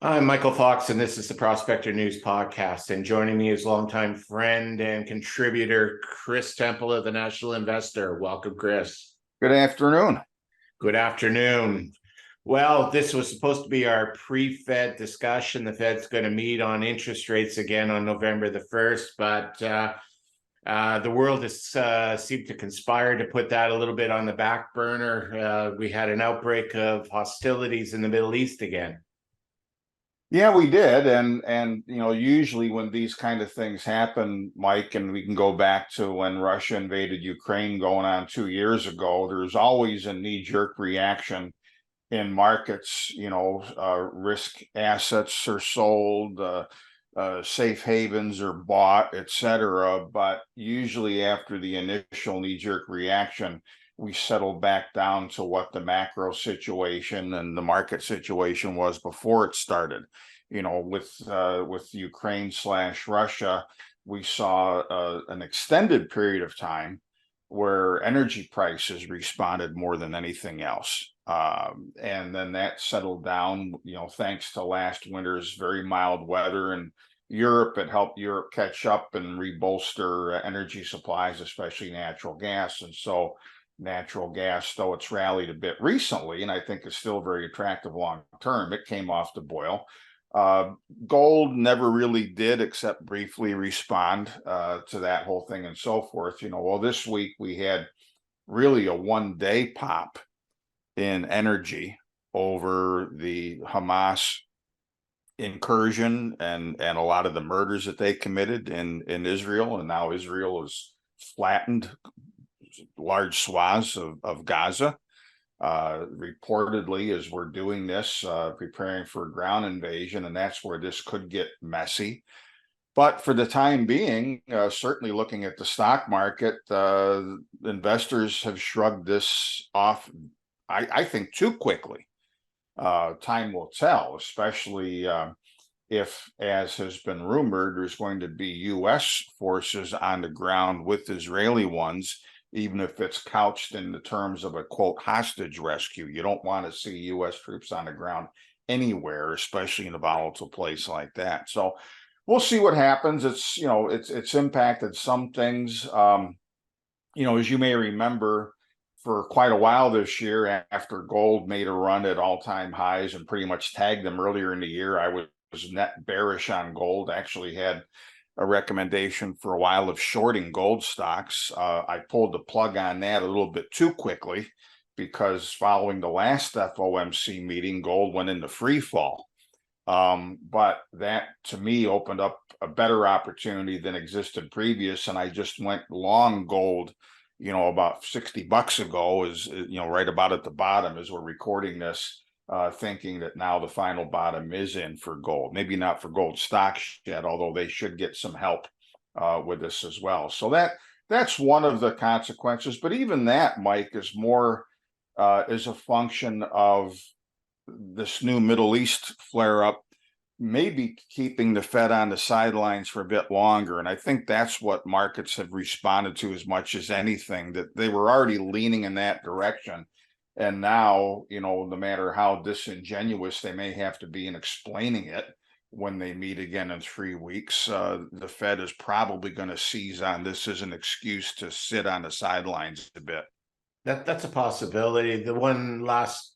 I'm Michael Fox, and this is the Prospector News Podcast. And joining me is longtime friend and contributor Chris Temple of the National Investor. Welcome, Chris. Good afternoon. Good afternoon. Well, this was supposed to be our pre-Fed discussion. The Fed's going to meet on interest rates again on November the 1st, but the world has seemed to conspire to put that a little bit on the back burner. We had an outbreak of hostilities in the Middle East again. Yeah, we did. And usually when these kind of things happen, Mike, and we can go back to when Russia invaded Ukraine going on 2 years ago, there's always a knee-jerk reaction in markets. Risk assets are sold, safe havens are bought, etc. But usually after the initial knee-jerk reaction, we settled back down to what the macro situation and the market situation was before it started. With Ukraine/Russia, we saw an extended period of time where energy prices responded more than anything else. And then that settled down, thanks to last winter's very mild weather in Europe. It helped Europe catch up and rebolster energy supplies, especially natural gas. And so natural gas, though it's rallied a bit recently, and I think it's still very attractive long term, it came off the boil. Gold never really did, except briefly respond to that whole thing and so forth. Well, this week we had really a one-day pop in energy over the Hamas incursion and a lot of the murders that they committed in Israel, and now Israel is flattened large swaths of Gaza. Reportedly, as we're doing this, preparing for a ground invasion, and that's where this could get messy. But for the time being, certainly looking at the stock market, investors have shrugged this off, I think, too quickly. Time will tell, especially if, as has been rumored, there's going to be U.S. forces on the ground with Israeli ones, even if it's couched in the terms of a, quote, hostage rescue. You don't want to see U.S. troops on the ground anywhere, especially in a volatile place like that. So we'll see what happens. It's impacted some things. As you may remember, for quite a while this year, after gold made a run at all-time highs and pretty much tagged them earlier in the year, I was net bearish on gold. Actually had a recommendation for a while of shorting gold stocks. I pulled the plug on that a little bit too quickly, because following the last FOMC meeting, gold went into free fall. But that, to me, opened up a better opportunity than existed previous, and I just went long gold, about $60 ago, is right about at the bottom as we're recording this, thinking that now the final bottom is in for gold. Maybe not for gold stocks yet, although they should get some help with this as well. So that's one of the consequences. But even that, Mike, is more is a function of this new Middle East flare-up, maybe keeping the Fed on the sidelines for a bit longer. And I think that's what markets have responded to as much as anything, that they were already leaning in that direction. And now, no matter how disingenuous they may have to be in explaining it, when they meet again in 3 weeks, the Fed is probably going to seize on this as an excuse to sit on the sidelines a bit. That's a possibility. The one last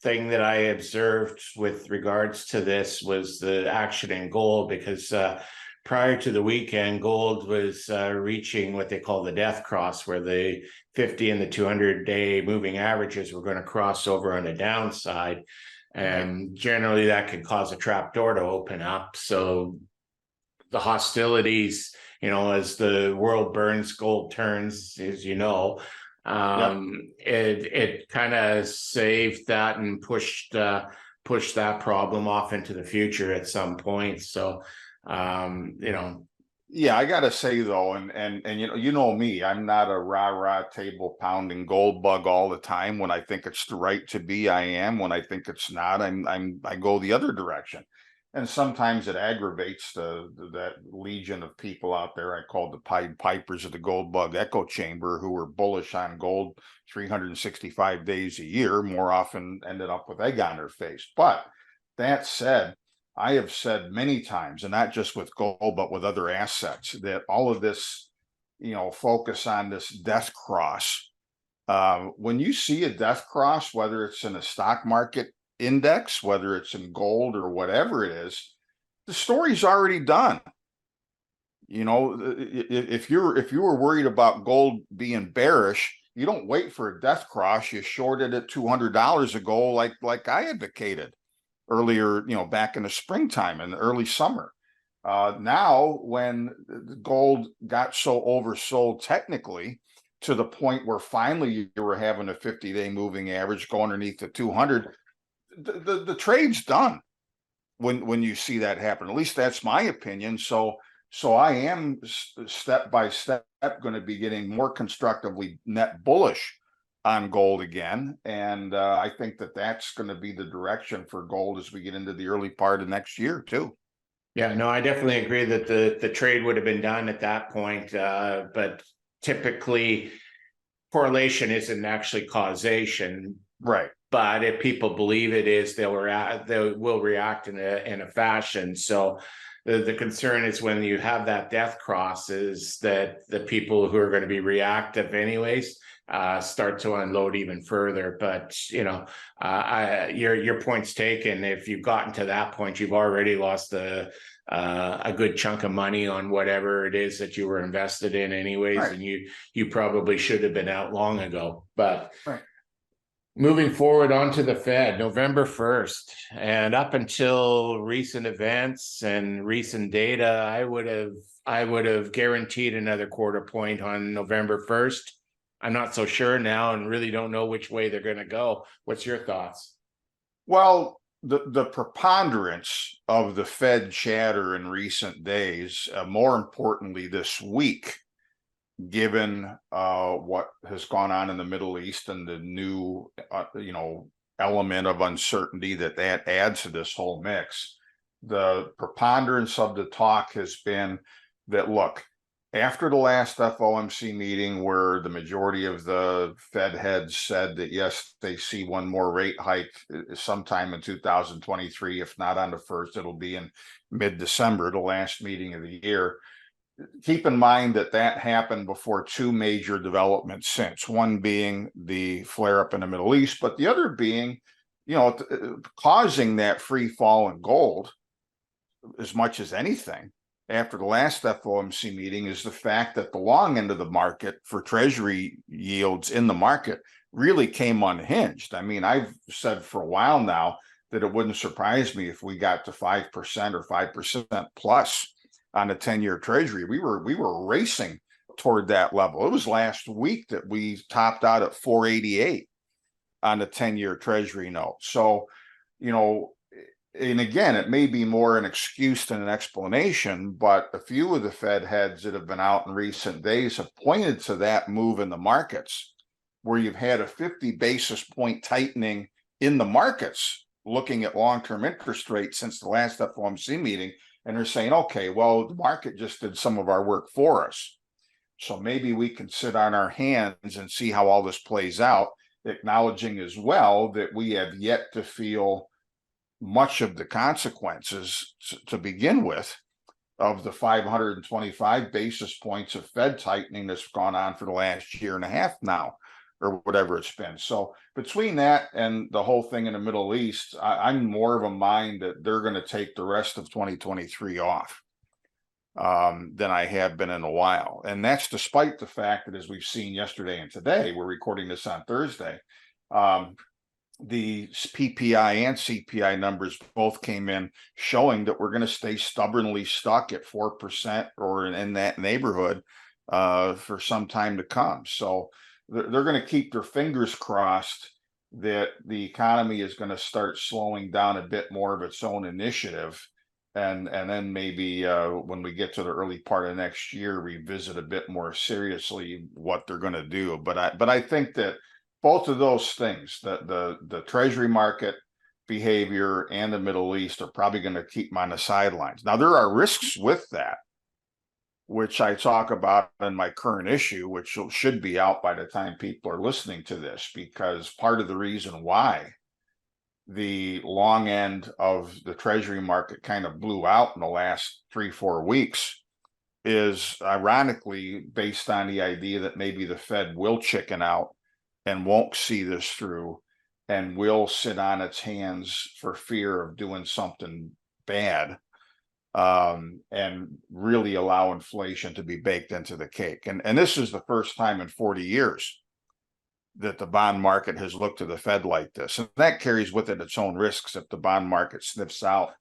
thing that I observed with regards to this was the action in gold, because prior to the weekend, gold was reaching what they call the death cross, where the 50 and the 200-day moving averages were going to cross over on the downside. And generally that could cause a trap door to open up. So the hostilities, as the world burns, gold turns, as you know. It kind of saved that and pushed that problem off into the future at some point. So yeah, I gotta say though, and you know me, I'm not a rah-rah table pounding gold bug all the time. When I think it's the right to be, I am. When I think it's not, I go the other direction. And sometimes it aggravates that legion of people out there I call the Pied Pipers of the gold bug echo chamber, who were bullish on gold 365 days a year, more often ended up with egg on their face. But that said, I have said many times, and not just with gold, but with other assets, that all of this, focus on this death cross. When you see a death cross, whether it's in a stock market index, whether it's in gold or whatever it is, the story's already done. If you were worried about gold being bearish, you don't wait for a death cross. You shorted it $200 ago, like I advocated earlier, back in the springtime and the early summer. Now, when gold got so oversold technically to the point where finally you were having a 50-day moving average go underneath the 200, the trade's done when you see that happen. At least that's my opinion. So I am step by step going to be getting more constructively net bullish on gold again. And I think that that's going to be the direction for gold as we get into the early part of next year too. Yeah, no, I definitely agree that the trade would have been done at that point. But typically correlation isn't actually causation. Right. But if people believe it is, they will react in a fashion. So the concern is when you have that death cross is that the people who are going to be reactive anyways start to unload even further. But your point's taken. If you've gotten to that point, you've already lost a good chunk of money on whatever it is that you were invested in anyways, right. And you probably should have been out long ago. But right. Moving forward onto the Fed, November 1st, and up until recent events and recent data, I would have guaranteed another quarter point on November 1st. I'm not so sure now and really don't know which way they're going to go. What's your thoughts? Well, the preponderance of the Fed chatter in recent days, more importantly this week, given what has gone on in the Middle East and the new, element of uncertainty that adds to this whole mix, the preponderance of the talk has been that, look, after the last FOMC meeting where the majority of the Fed heads said that, yes, they see one more rate hike sometime in 2023, if not on the first, it'll be in mid-December, the last meeting of the year. Keep in mind that happened before two major developments since, one being the flare up in the Middle East, but the other being, causing that free fall in gold as much as anything after the last FOMC meeting is the fact that the long end of the market for treasury yields in the market really came unhinged. I mean, I've said for a while now that it wouldn't surprise me if we got to 5% or 5% plus on a 10-year treasury. We were racing toward that level. It was last week that we topped out at 488 on the 10-year treasury note. So, and again, it may be more an excuse than an explanation, but a few of the Fed heads that have been out in recent days have pointed to that move in the markets where you've had a 50 basis point tightening in the markets looking at long-term interest rates since the last FOMC meeting. And they're saying, okay, well, the market just did some of our work for us. So maybe we can sit on our hands and see how all this plays out, acknowledging as well that we have yet to feel much of the consequences to begin with of the 525 basis points of Fed tightening that's gone on for the last year and a half now, or whatever it's been. So between that and the whole thing in the Middle East, I'm more of a mind that they're going to take the rest of 2023 off than I have been in a while. And that's despite the fact that, as we've seen yesterday and today, we're recording this on Thursday, the PPI and CPI numbers both came in showing that we're going to stay stubbornly stuck at 4% or in that neighborhood for some time to come. So they're going to keep their fingers crossed that the economy is going to start slowing down a bit more of its own initiative. And then maybe when we get to the early part of next year, revisit a bit more seriously what they're going to do. But I think that both of those things, the treasury market behavior and the Middle East, are probably going to keep them on the sidelines. Now, there are risks with that, which I talk about in my current issue, which should be out by the time people are listening to this, because part of the reason why the long end of the Treasury market kind of blew out in the last 3-4 weeks is ironically based on the idea that maybe the Fed will chicken out and won't see this through and will sit on its hands for fear of doing something bad, and really allow inflation to be baked into the cake. And this is the first time in 40 years that the bond market has looked to the Fed like this. And that carries with it its own risks if the bond market sniffs out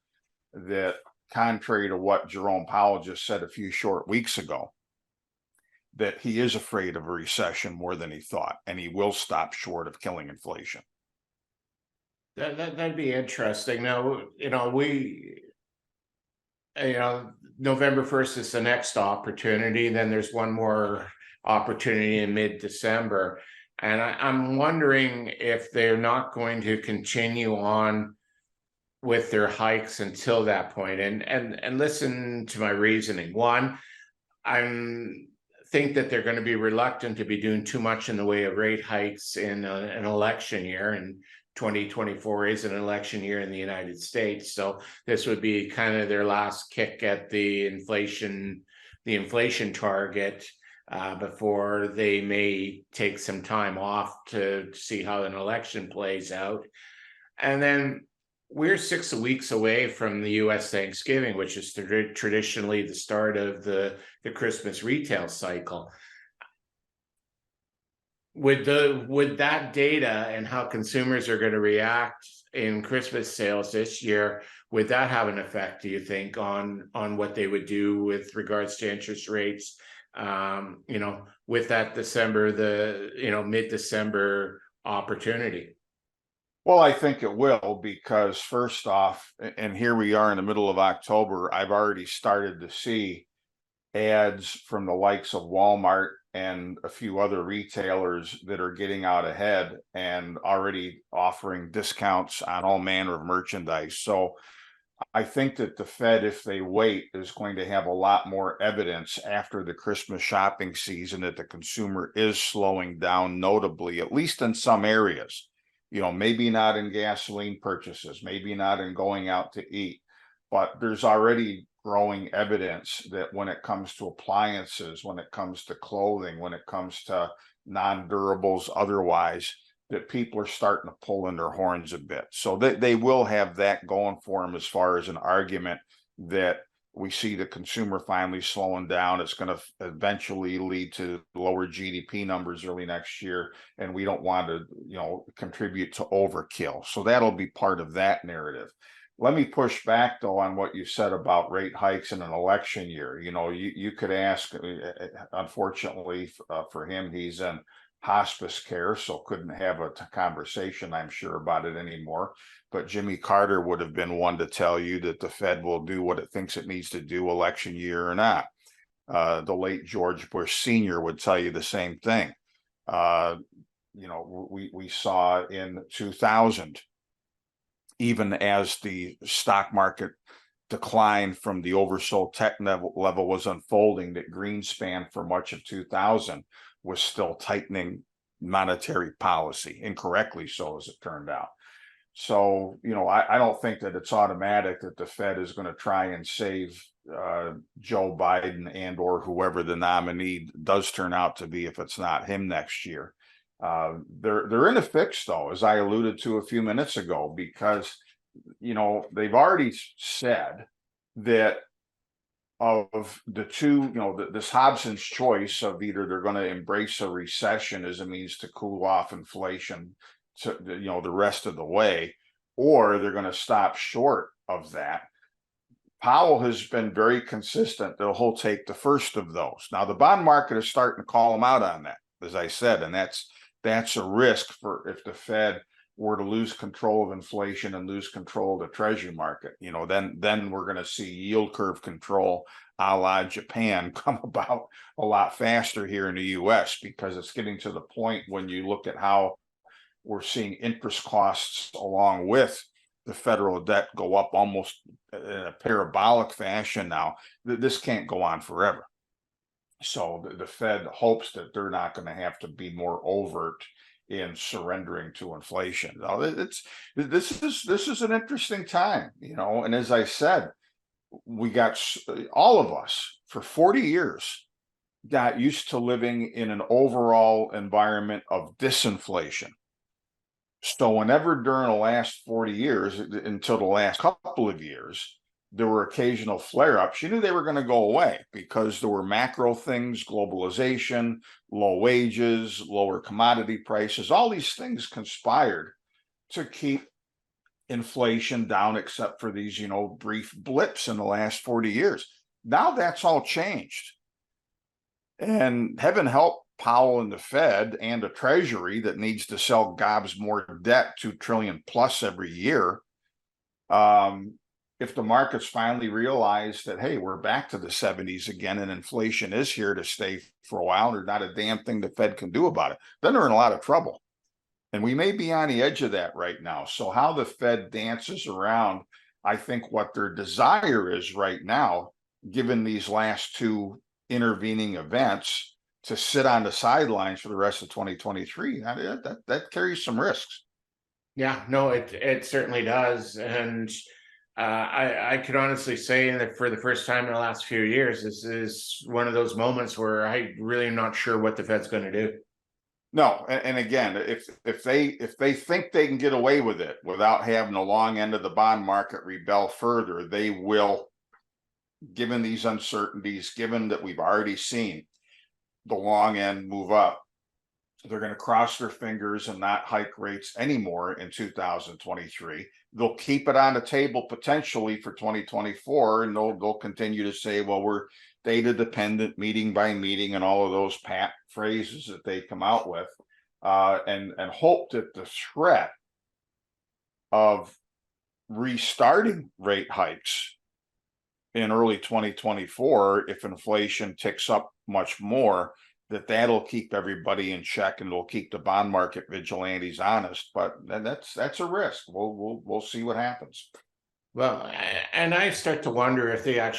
that, contrary to what Jerome Powell just said a few short weeks ago, that he is afraid of a recession more than he thought, and he will stop short of killing inflation. That'd be interesting. Now, November 1st is the next opportunity. Then there's one more opportunity in mid-December. And I'm wondering if they're not going to continue on with their hikes until that point. And listen to my reasoning. One, I think that they're going to be reluctant to be doing too much in the way of rate hikes in an election year, and 2024 is an election year in the United States. So this would be kind of their last kick at the inflation target before they may take some time off to see how an election plays out. And then we're 6 weeks away from the US Thanksgiving, which is traditionally the start of the Christmas retail cycle. With that data and how consumers are going to react in Christmas sales this year, would that have an effect, do you think, on what they would do with regards to interest rates, with that mid-December opportunity? Well, I think it will, because first off, and here we are in the middle of October, I've already started to see ads from the likes of Walmart and a few other retailers that are getting out ahead and already offering discounts on all manner of merchandise. So I think that the Fed, if they wait, is going to have a lot more evidence after the Christmas shopping season that the consumer is slowing down notably, at least in some areas. Maybe not in gasoline purchases, maybe not in going out to eat, but there's already growing evidence that when it comes to appliances, when it comes to clothing, when it comes to non-durables otherwise, that people are starting to pull in their horns a bit. So they will have that going for them as far as an argument that we see the consumer finally slowing down. It's going to eventually lead to lower GDP numbers early next year, and we don't want to, contribute to overkill. So that'll be part of that narrative. Let me push back, though, on what you said about rate hikes in an election year. You could ask, unfortunately for him, he's in hospice care, so couldn't have a conversation, I'm sure, about it anymore. But Jimmy Carter would have been one to tell you that the Fed will do what it thinks it needs to do, election year or not. The late George Bush Sr. would tell you the same thing. We saw in 2000, even as the stock market decline from the oversold tech level was unfolding, that Greenspan for much of 2000 was still tightening monetary policy, incorrectly so, as it turned out. So, I don't think that it's automatic that the Fed is going to try and save Joe Biden and or whoever the nominee does turn out to be, if it's not him next year. They're in a fix, though, as I alluded to a few minutes ago, because they've already said that of the two, this Hobson's choice of either they're going to embrace a recession as a means to cool off inflation to the rest of the way, or they're going to stop short of that. Powell has been very consistent that he'll take the first of those. Now the bond market is starting to call him out on that, as I said, and that's a risk for if the Fed were to lose control of inflation and lose control of the treasury market. Then we're going to see yield curve control a la Japan come about a lot faster here in the US, because it's getting to the point when you look at how we're seeing interest costs along with the federal debt go up almost in a parabolic fashion now. This can't go on forever. So the Fed hopes that they're not going to have to be more overt in surrendering to inflation. Now, this is an interesting time, and as I said, we got all of us for 40 years got used to living in an overall environment of disinflation. So whenever during the last 40 years, until the last couple of years, there were occasional flare-ups, you knew they were going to go away because there were macro things, globalization, low wages, lower commodity prices, all these things conspired to keep inflation down, except for these, brief blips in the last 40 years. Now that's all changed. And heaven help Powell and the Fed and the Treasury that needs to sell gobs more debt, 2 trillion plus every year. If the markets finally realize that, hey, we're back to the 70s again and inflation is here to stay for a while, and there's not a damn thing the Fed can do about it, then they're in a lot of trouble. And we may be on the edge of that right now. So how the Fed dances around, I think what their desire is right now, given these last two intervening events, to sit on the sidelines for the rest of 2023, that carries some risks. Yeah, no, it certainly does. And I could honestly say that for the first time in the last few years, this is one of those moments where I really am not sure what the Fed's going to do. No, and again, if they think they can get away with it without having the long end of the bond market rebel further, they will, given these uncertainties, given that we've already seen the long end move up, they're going to cross their fingers and not hike rates anymore in 2023. They'll keep it on the table potentially for 2024, and they'll continue to say, well, we're data dependent, meeting by meeting, and all of those pat phrases that they come out with, and hope that the threat of restarting rate hikes in early 2024, if inflation ticks up much more, that'll keep everybody in check and will keep the bond market vigilantes honest. But that's a risk. We'll see what happens. Well, and I start to wonder if they are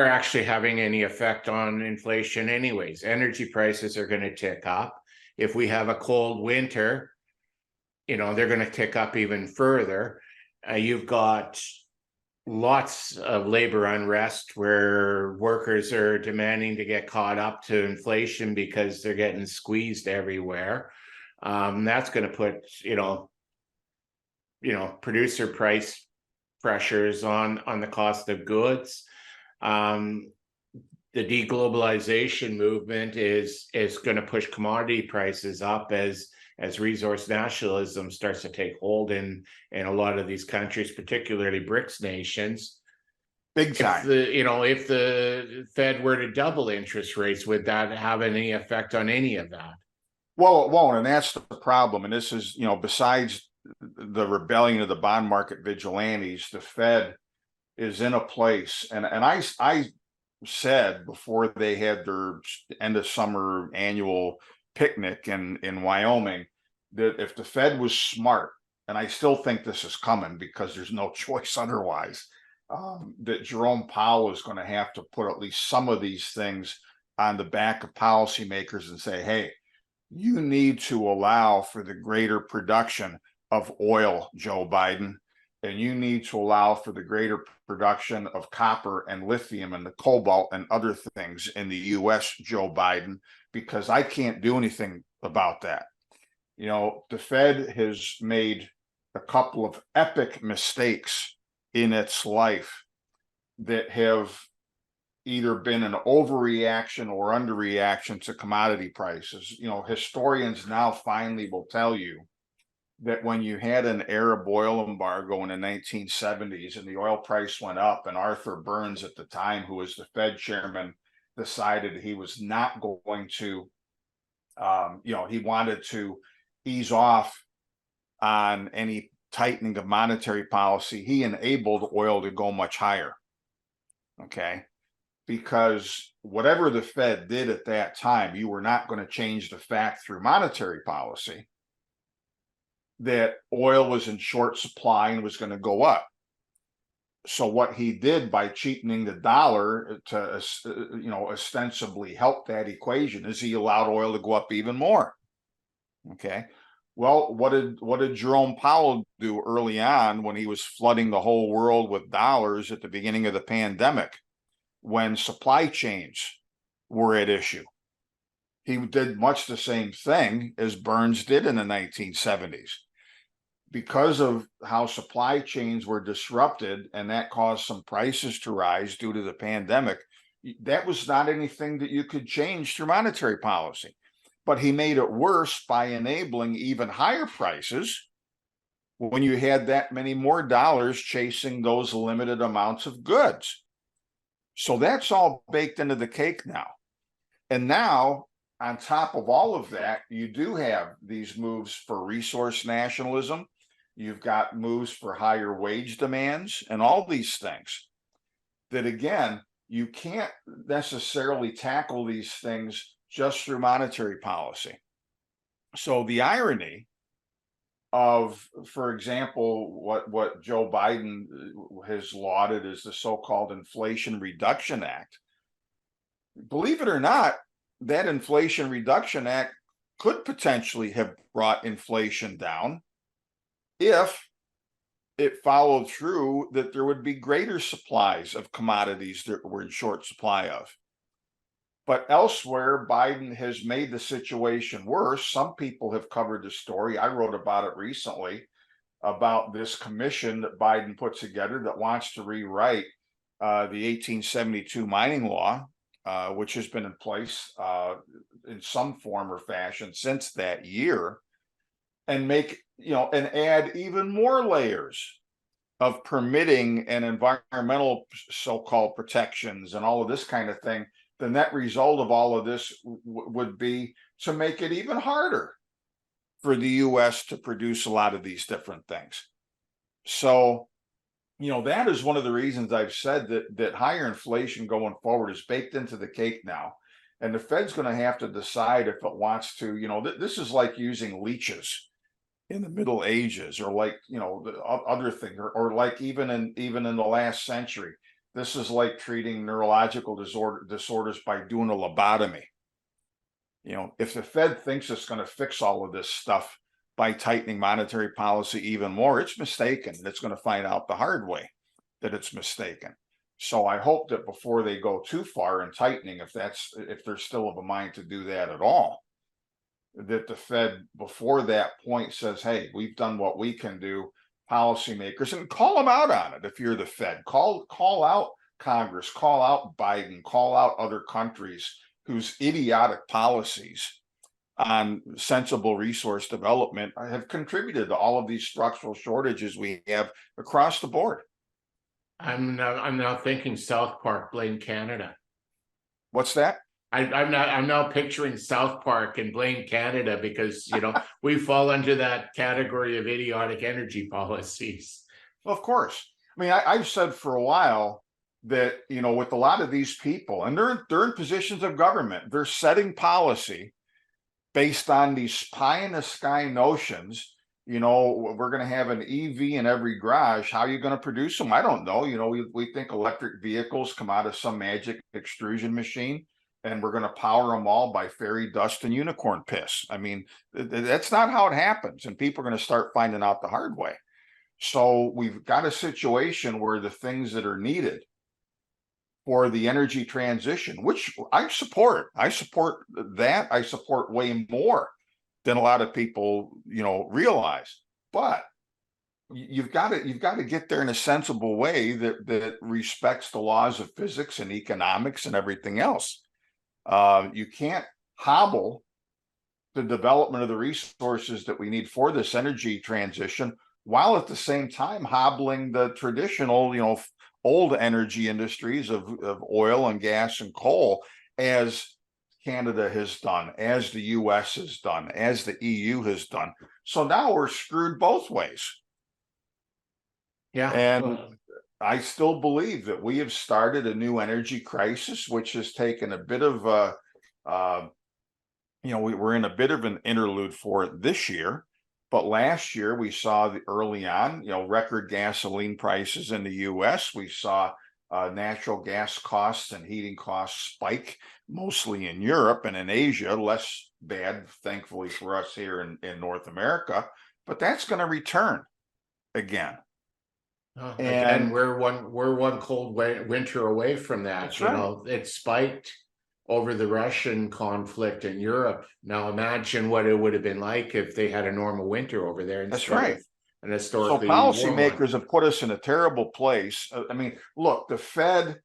actually having any effect on inflation anyways. Energy prices are going to tick up. If we have a cold winter, they're going to tick up even further. You've got lots of labor unrest where workers are demanding to get caught up to inflation because they're getting squeezed everywhere. That's going to put, producer price pressures on the cost of goods. The deglobalization movement is going to push commodity prices up as resource nationalism starts to take hold in a lot of these countries, particularly BRICS nations. Big time. If the Fed were to double interest rates, would that have any effect on any of that? Well, it won't, and that's the problem. And this is, besides the rebellion of the bond market vigilantes, the Fed is in a place, and I said before they had their end of summer annual picnic in Wyoming, that if the Fed was smart, and I still think this is coming because there's no choice otherwise, that Jerome Powell is going to have to put at least some of these things on the back of policymakers and say, hey, you need to allow for the greater production of oil, Joe Biden, and you need to allow for the greater production of copper and lithium and the cobalt and other things in the US, Joe Biden, because I can't do anything about that. The Fed has made a couple of epic mistakes in its life that have either been an overreaction or underreaction to commodity prices. Historians now finally will tell you that when you had an Arab oil embargo in the 1970s and the oil price went up, and Arthur Burns at the time, who was the Fed chairman, decided he was not going to, he wanted to ease off on any tightening of monetary policy, he enabled oil to go much higher. Okay. Because whatever the Fed did at that time, you were not going to change the fact through monetary policy that oil was in short supply and was going to go up. So what he did by cheapening the dollar to, ostensibly help that equation is he allowed oil to go up even more. Okay. Well, what did Jerome Powell do early on when he was flooding the whole world with dollars at the beginning of the pandemic, when supply chains were at issue? He did much the same thing as Burns did in the 1970s. Because of how supply chains were disrupted and that caused some prices to rise due to the pandemic, that was not anything that you could change through monetary policy. But he made it worse by enabling even higher prices when you had that many more dollars chasing those limited amounts of goods. So that's all baked into the cake now. And now, on top of all of that, you do have these moves for resource nationalism. You've got moves for higher wage demands and all these things that, again, you can't necessarily tackle these things just through monetary policy. So the irony of, for example, what Joe Biden has lauded as the so-called Inflation Reduction Act, believe it or not, that Inflation Reduction Act could potentially have brought inflation down if it followed through that there would be greater supplies of commodities that we're in short supply of. But elsewhere, Biden has made the situation worse. Some people have covered the story. I wrote about it recently, about this commission that Biden put together that wants to rewrite the 1872 mining law, which has been in place in some form or fashion since that year, and and add even more layers of permitting and environmental so-called protections and all of this kind of thing. The net result of all of this would be to make it even harder for the US to produce a lot of these different things. So, that is one of the reasons I've said that higher inflation going forward is baked into the cake now. And the Fed's going to have to decide if it wants to, this is like using leeches in the Middle Ages, or like, the other thing, or like even in the last century. This is like treating neurological disorders by doing a lobotomy. If the Fed thinks it's going to fix all of this stuff by tightening monetary policy even more, it's mistaken. It's going to find out the hard way that it's mistaken. So I hope that before they go too far in tightening, if they're still of a mind to do that at all, that the Fed before that point says, hey, we've done what we can do, policymakers, and call them out on it. If you're the Fed, call out Congress, call out Biden, call out other countries whose idiotic policies on sensible resource development have contributed to all of these structural shortages we have across the board. I'm now thinking South Park, blame Canada. What's that? I'm now picturing South Park and blame Canada because we fall under that category of idiotic energy policies. Well, of course. I mean, I've said for a while that with a lot of these people, and they're in positions of government, they're setting policy based on these pie in the sky notions. We're going to have an EV in every garage. How are you going to produce them? I don't know. We think electric vehicles come out of some magic extrusion machine, and we're going to power them all by fairy dust and unicorn piss. I mean, that's not how it happens. And people are going to start finding out the hard way. So we've got a situation where the things that are needed for the energy transition, which I support that. I support way more than a lot of people, realize. But you've got to get there in a sensible way that respects the laws of physics and economics and everything else. You can't hobble the development of the resources that we need for this energy transition, while at the same time hobbling the traditional, old energy industries of oil and gas and coal, as Canada has done, as the US has done, as the EU has done. So now we're screwed both ways. Yeah. And I still believe that we have started a new energy crisis, which has taken a bit of we're in a bit of an interlude for it this year. But last year we saw early on, record gasoline prices in the US. We saw natural gas costs and heating costs spike, mostly in Europe and in Asia, less bad, thankfully, for us here in North America, but that's going to return again. Again, And we're one cold winter away from that. that's You right. know, it spiked over the Russian conflict in Europe. Now imagine what it would have been like if they had a normal winter over there That's instead right. of an So historically warm one. policymakers have put us in a terrible place. I mean, look, the Fed,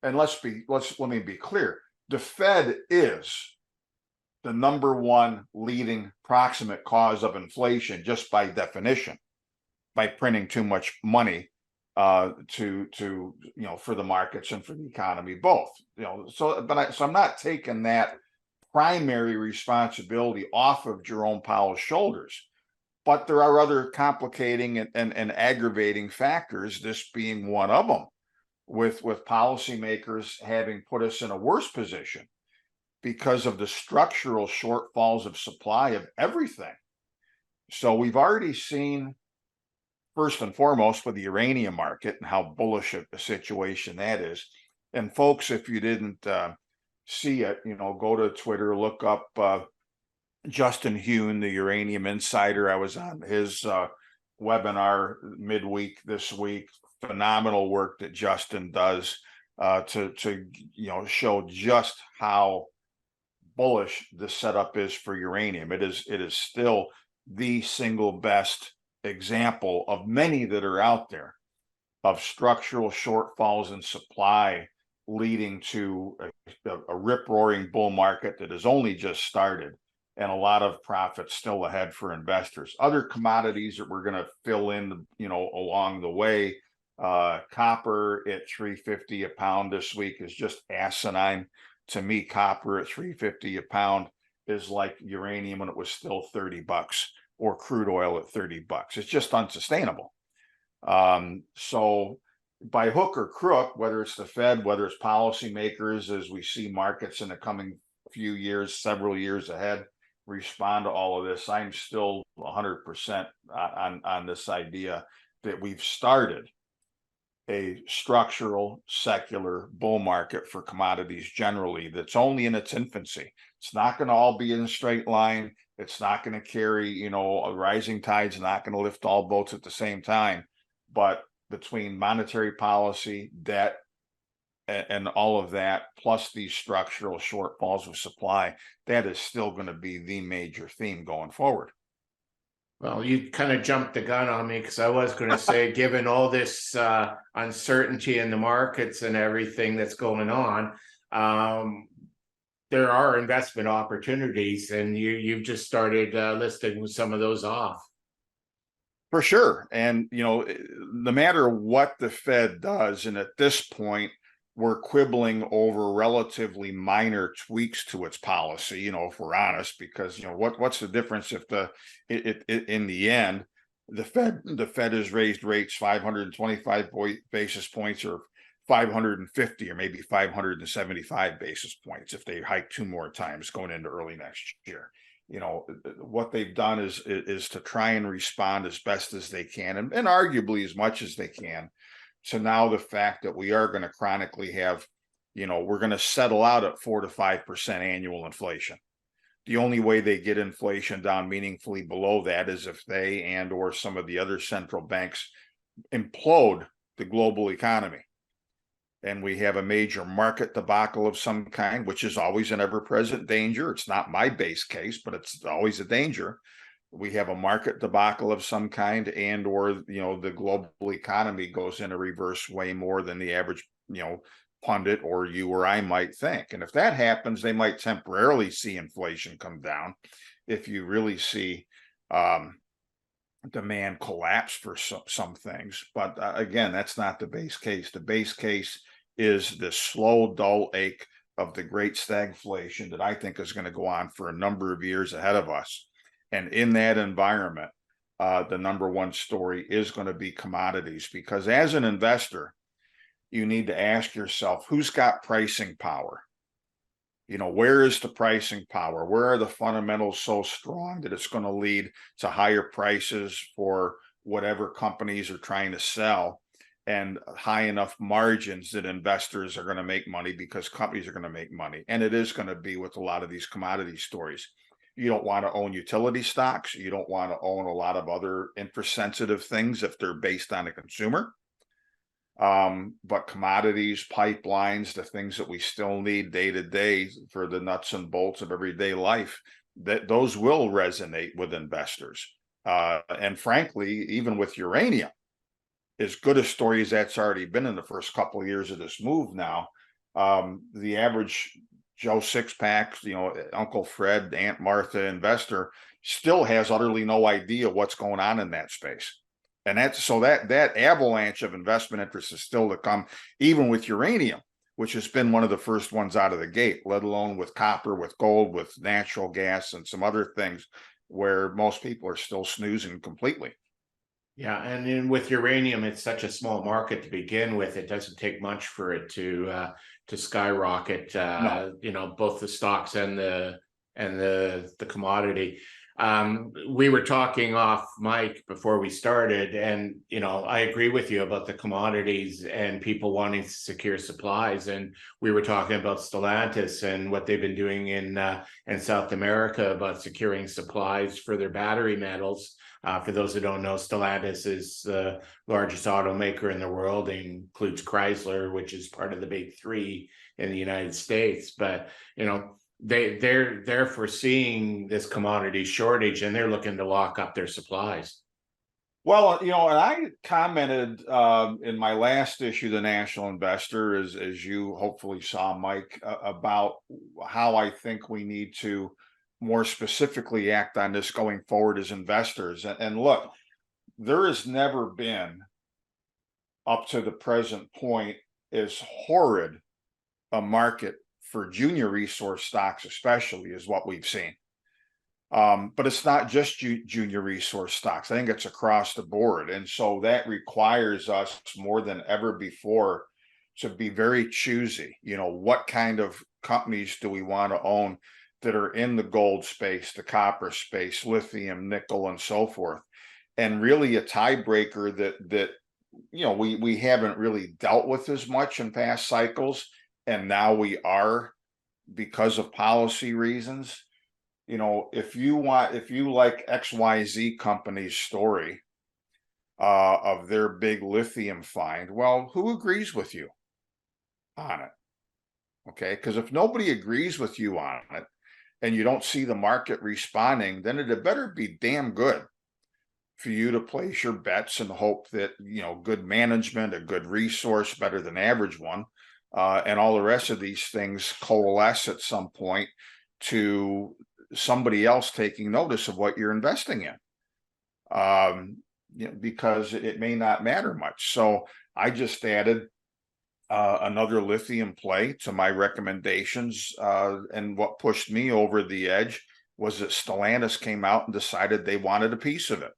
and let me be clear. The Fed is the number one leading proximate cause of inflation, just by definition, by printing too much money for the markets and for the economy both. So I'm not taking that primary responsibility off of Jerome Powell's shoulders. But there are other complicating and aggravating factors, this being one of them, with policymakers having put us in a worse position because of the structural shortfalls of supply of everything. So we've already seen, first and foremost, with the uranium market and how bullish a situation that is. And folks, if you didn't see it, go to Twitter, look up Justin Hune, the Uranium Insider. I was on his webinar midweek this week. Phenomenal work that Justin does to show just how bullish the setup is for uranium. It is still the single best example of many that are out there of structural shortfalls in supply leading to a rip-roaring bull market that has only just started, and a lot of profits still ahead for investors. Other commodities that we're going to fill in, along the way, copper at $3.50 a pound this week is just asinine. To me, copper at $3.50 a pound is like uranium when it was still $30, or crude oil at $30. It's just unsustainable. So by hook or crook, whether it's the Fed, whether it's policymakers, as we see markets in the coming few years, several years ahead, respond to all of this, I'm still 100% on this idea that we've started a structural secular bull market for commodities generally that's only in its infancy. It's not going to all be in a straight line. It's not going to carry, a rising tide's not going to lift all boats at the same time. But between monetary policy, debt, and all of that, plus these structural shortfalls of supply, that is still going to be the major theme going forward. Well, you kind of jumped the gun on me, because I was going to say, given all this uncertainty in the markets and everything that's going on, there are investment opportunities, and you've just started listing some of those off. For sure. And, no matter what the Fed does, and at this point, we're quibbling over relatively minor tweaks to its policy, if we're honest, because, what's the difference if in the end, the Fed has raised rates 525 basis points, or 550, or maybe 575 basis points if they hike two more times going into early next year. What they've done is to try and respond as best as they can, and arguably as much as they can. So now the fact that we are going to chronically have, we're going to settle out at 4 to 5% annual inflation. The only way they get inflation down meaningfully below that is if they or some of the other central banks implode the global economy, and we have a major market debacle of some kind, which is always an ever-present danger. It's not my base case, but it's always a danger. We have a market debacle of some kind, or the global economy goes in a reverse way more than the average pundit or you or I might think. And if that happens, they might temporarily see inflation come down. If you really see demand collapse for some things, but again, that's not the base case. The base case is the slow, dull ache of the great stagflation that I think is going to go on for a number of years ahead of us. And in that environment, the number one story is going to be commodities, because as an investor, you need to ask yourself, who's got pricing power? Where is the pricing power? Where are the fundamentals so strong that it's going to lead to higher prices for whatever companies are trying to sell? and high enough margins that investors are going to make money because companies are going to make money. And it is going to be with a lot of these commodity stories. You don't want to own utility stocks. You don't want to own a lot of other infra-sensitive things if they're based on a consumer. But commodities, pipelines, the things that we still need day to day for the nuts and bolts of everyday life, that those will resonate with investors. And frankly, even with uranium, as good a story as that's already been in the first couple of years of this move now, the average Joe Six-pack, Uncle Fred, Aunt Martha investor still has utterly no idea what's going on in that space. And that avalanche of investment interest is still to come, even with uranium, which has been one of the first ones out of the gate, let alone with copper, with gold, with natural gas, and some other things where most people are still snoozing completely. Yeah, and then with uranium, it's such a small market to begin with. It doesn't take much for it to skyrocket. No. Both the stocks and the commodity. We were talking off mic before we started, and I agree with you about the commodities and people wanting to secure supplies. And we were talking about Stellantis and what they've been doing in South America about securing supplies for their battery metals. For those who don't know, Stellantis is the largest automaker in the world. It includes Chrysler, which is part of the big three in the United States. But they're foreseeing this commodity shortage, and they're looking to lock up their supplies. Well, and I commented in my last issue, The National Investor, as you hopefully saw, Mike, about how I think we need to more specifically act on this going forward as investors. And look, there has never been, up to the present point, as horrid a market for junior resource stocks, especially, is what we've seen. But it's not just junior resource stocks. I think it's across the board. And so that requires us more than ever before to be very choosy. What kind of companies do we want to own that are in the gold space, the copper space, lithium, nickel, and so forth? And really a tiebreaker that we haven't really dealt with as much in past cycles, and now we are, because of policy reasons. If you like XYZ company's story of their big lithium find, well, who agrees with you on it? Okay, because if nobody agrees with you on it and you don't see the market responding, then it had better be damn good for you to place your bets and hope that good management, a good resource, better than average one, and all the rest of these things coalesce at some point to somebody else taking notice of what you're investing in, because it may not matter much. So I just added another lithium play to my recommendations, and what pushed me over the edge was that Stellantis came out and decided they wanted a piece of it.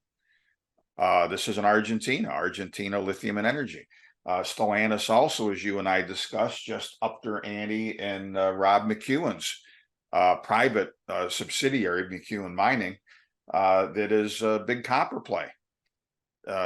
This is in Argentina Lithium and Energy. Stellantis also, as you and I discussed, just upped their ante in Rob McEwen's private subsidiary, McEwen Mining, that is a big copper play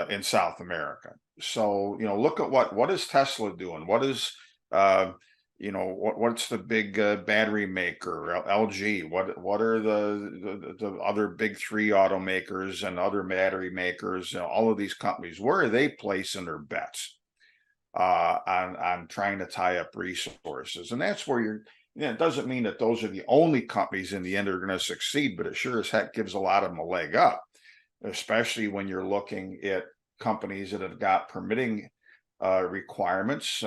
in South America. So look at what is Tesla doing? What is what's the big battery maker, LG? What are the other big three automakers and other battery makers? All of these companies, where are they placing their bets on trying to tie up resources? And that's where it doesn't mean that those are the only companies in the end that are going to succeed, but it sure as heck gives a lot of them a leg up, especially when you're looking at companies that have got permitting requirements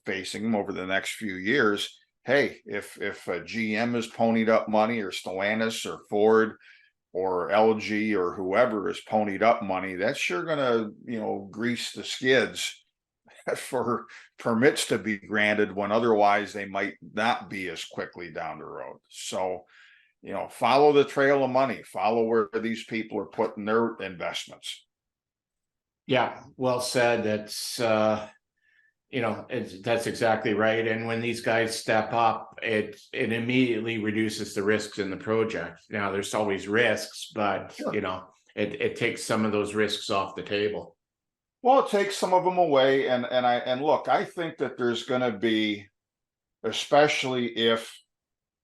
facing them over the next few years. Hey, if GM has ponied up money, or Stellantis or Ford or LG or whoever has ponied up money, that's sure going to grease the skids for permits to be granted when otherwise they might not be as quickly down the road. So follow the trail of money, follow where these people are putting their investments. Yeah, well said. That's that's exactly right. And when these guys step up, it immediately reduces the risks in the project. Now, there's always risks, but Sure. it takes some of those risks off the table. Well, it takes some of them away, and look, I think that there's going to be, especially if,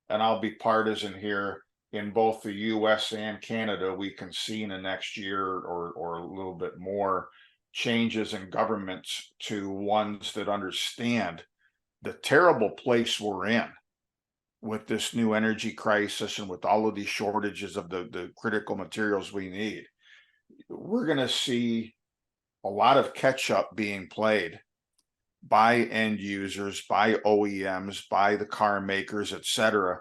and I'll be partisan here, in both the U.S. and Canada, we can see in the next year or a little bit more changes in governments to ones that understand the terrible place we're in with this new energy crisis and with all of these shortages of the critical materials we need. We're going to see a lot of catch up being played by end users, by OEMs, by the car makers, et cetera,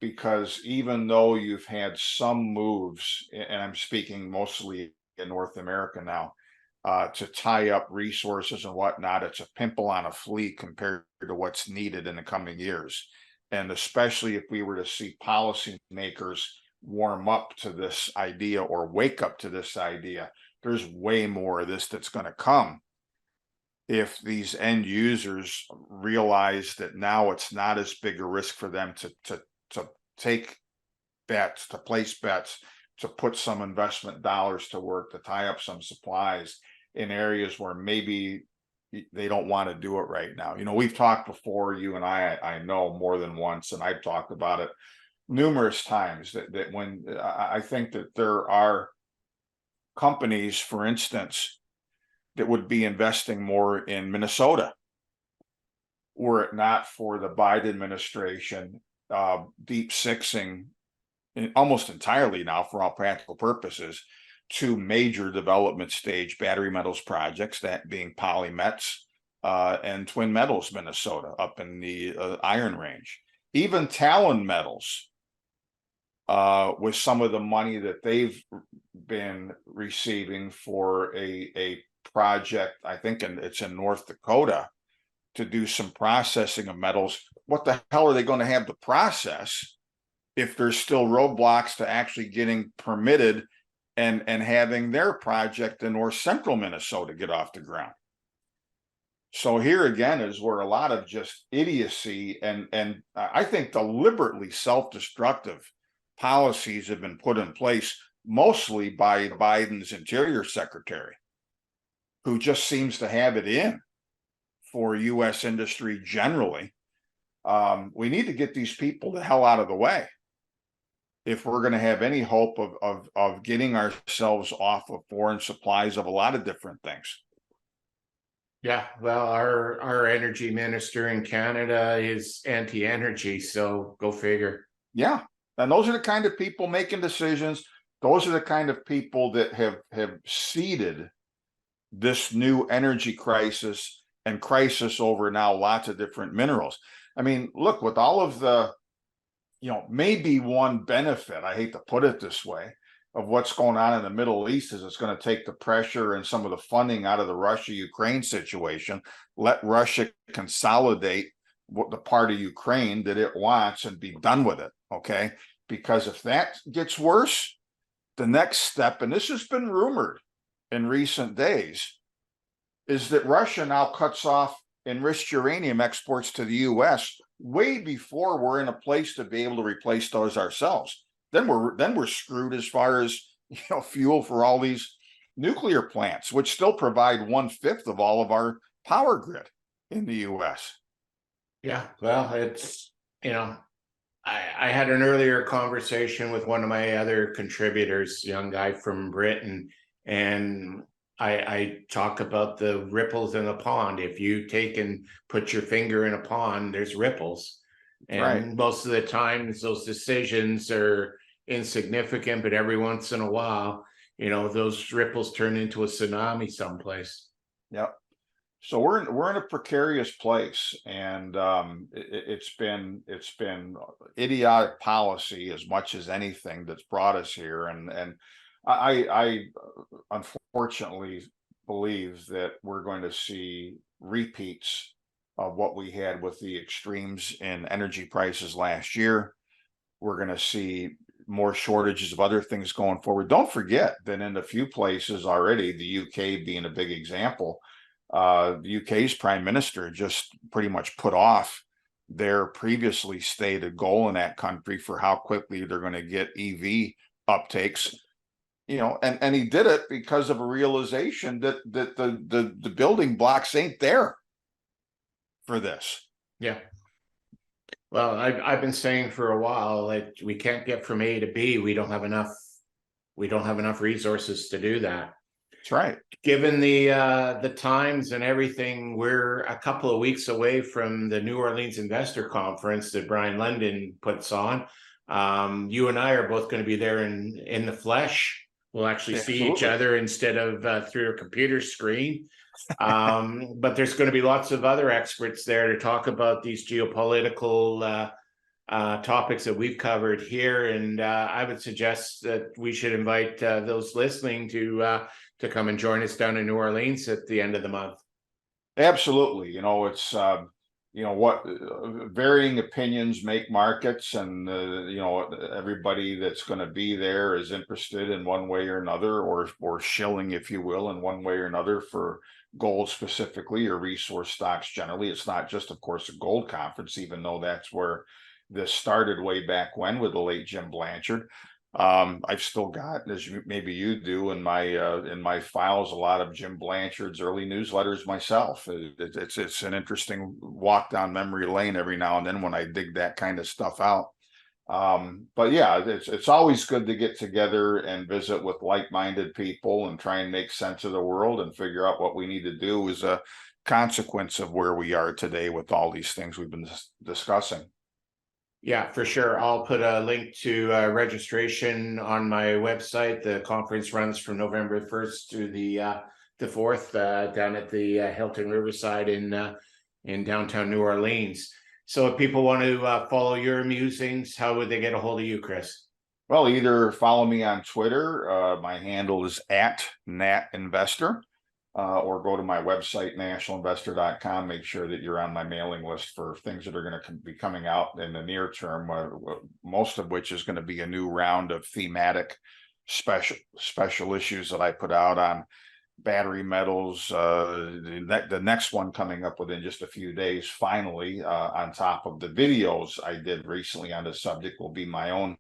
because even though you've had some moves, and I'm speaking mostly in North America now, to tie up resources and whatnot, it's a pimple on a flea compared to what's needed in the coming years. And especially if we were to see policymakers warm up to this idea or wake up to this idea, there's way more of this that's going to come if these end users realize that now it's not as big a risk for them to take bets, to place bets, to put some investment dollars to work, to tie up some supplies in areas where maybe they don't want to do it right now. You know, we've talked before, you and I know more than once, and I've talked about it numerous times, that when I think that there are companies, for instance, that would be investing more in Minnesota were it not for the Biden administration deep sixing almost entirely now, for all practical purposes, two major development stage battery metals projects, that being Polymets and Twin Metals Minnesota up in the Iron Range. Even Talon Metals, with some of the money that they've been receiving for a project, I think it's in North Dakota, to do some processing of metals. What the hell are they going to have to process if there's still roadblocks to actually getting permitted and having their project in north central Minnesota get off the ground? So here again is where a lot of just idiocy and I think deliberately self-destructive policies have been put in place, mostly by Biden's Interior Secretary, who just seems to have it in for U.S. industry generally. We need to get these people the hell out of the way if we're going to have any hope of getting ourselves off of foreign supplies of a lot of different things. Yeah, well, our energy minister in Canada is anti-energy, so go figure. Yeah, and those are the kind of people making decisions. Those are the kind of people that have seeded this new energy crisis and crisis over now lots of different minerals. I mean, look, with all of the, maybe one benefit, I hate to put it this way, of what's going on in the Middle East is it's going to take the pressure and some of the funding out of the Russia-Ukraine situation, let Russia consolidate what the part of Ukraine that it wants and be done with it, okay? Because if that gets worse, the next step, and this has been rumored in recent days, is that Russia now cuts off enriched uranium exports to the U.S. way before we're in a place to be able to replace those ourselves. Then we're screwed as far as fuel for all these nuclear plants, which still provide 1/5 of all of our power grid in the U.S. Yeah, well, it's I had an earlier conversation with one of my other contributors, young guy from Britain, and I talk about the ripples in a pond. If you take and put your finger in a pond, there's ripples. And right. Most of the times those decisions are insignificant, but every once in a while, those ripples turn into a tsunami someplace. Yep. So we're in a precarious place, and it's been idiotic policy as much as anything that's brought us here, and I unfortunately believe that we're going to see repeats of what we had with the extremes in energy prices last year. We're going to see more shortages of other things going forward. Don't forget that in a few places already, the UK being a big example, the UK's prime minister just pretty much put off their previously stated goal in that country for how quickly they're going to get EV uptakes and he did it because of a realization that the building blocks ain't there for this. Yeah. Well, I've been saying for a while that we can't get from A to B. We don't have enough resources to do that. That's right. Given the times and everything, we're a couple of weeks away from the New Orleans Investor Conference that Brian London puts on. You and I are both going to be there in the flesh. We'll actually see each other instead of through a computer screen. But there's going to be lots of other experts there to talk about these geopolitical topics that we've covered here. And I would suggest that we should invite those listening to come and join us down in New Orleans at the end of the month. Absolutely. It's what varying opinions make markets, and everybody that's going to be there is interested in one way or another, or shilling, if you will, in one way or another for gold specifically, or resource stocks generally. It's not just, of course, a gold conference, even though that's where this started way back when with the late Jim Blanchard. I've still got, as maybe you do, in my files, a lot of Jim Blanchard's early newsletters myself. It's an interesting walk down memory lane every now and then when I dig that kind of stuff out. But yeah, it's always good to get together and visit with like-minded people and try and make sense of the world and figure out what we need to do as a consequence of where we are today with all these things we've been discussing. Yeah, for sure. I'll put a link to registration on my website. The conference runs from November 1st to the 4th down at the Hilton Riverside in downtown New Orleans. So if people want to follow your musings, how would they get a hold of you, Chris? Well, either follow me on Twitter. My handle is @NatInvestor. Or go to my website, nationalinvestor.com. Make sure that you're on my mailing list for things that are going to be coming out in the near term, most of which is going to be a new round of thematic special issues that I put out on battery metals. The next one coming up within just a few days, finally, on top of the videos I did recently on the subject, will be my own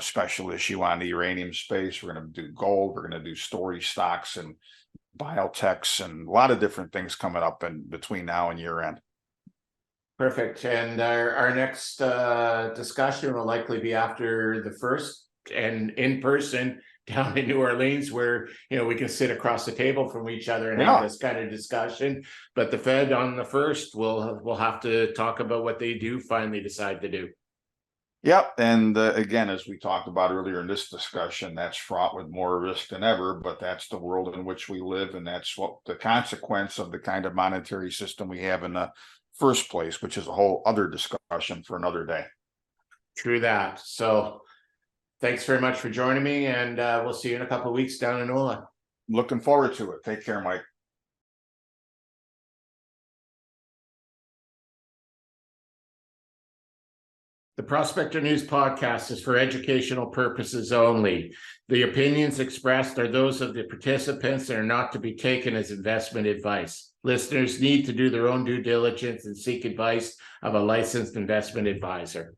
special issue on the uranium space. We're going to do gold. We're going to do story stocks and biotechs, and a lot of different things coming up in between now and year end. Perfect. And our next discussion will likely be after the 1st and in person down in New Orleans, where we can sit across the table from each other and have this kind of discussion. But the Fed on the 1st will have to talk about what they do finally decide to do. Yep. And again, as we talked about earlier in this discussion, that's fraught with more risk than ever, but that's the world in which we live. And that's what the consequence of the kind of monetary system we have in the first place, which is a whole other discussion for another day. True that. So thanks very much for joining me, and we'll see you in a couple of weeks down in NOLA. Looking forward to it. Take care, Mike. The Prospector News podcast is for educational purposes only. The opinions expressed are those of the participants and are not to be taken as investment advice. Listeners need to do their own due diligence and seek advice of a licensed investment advisor.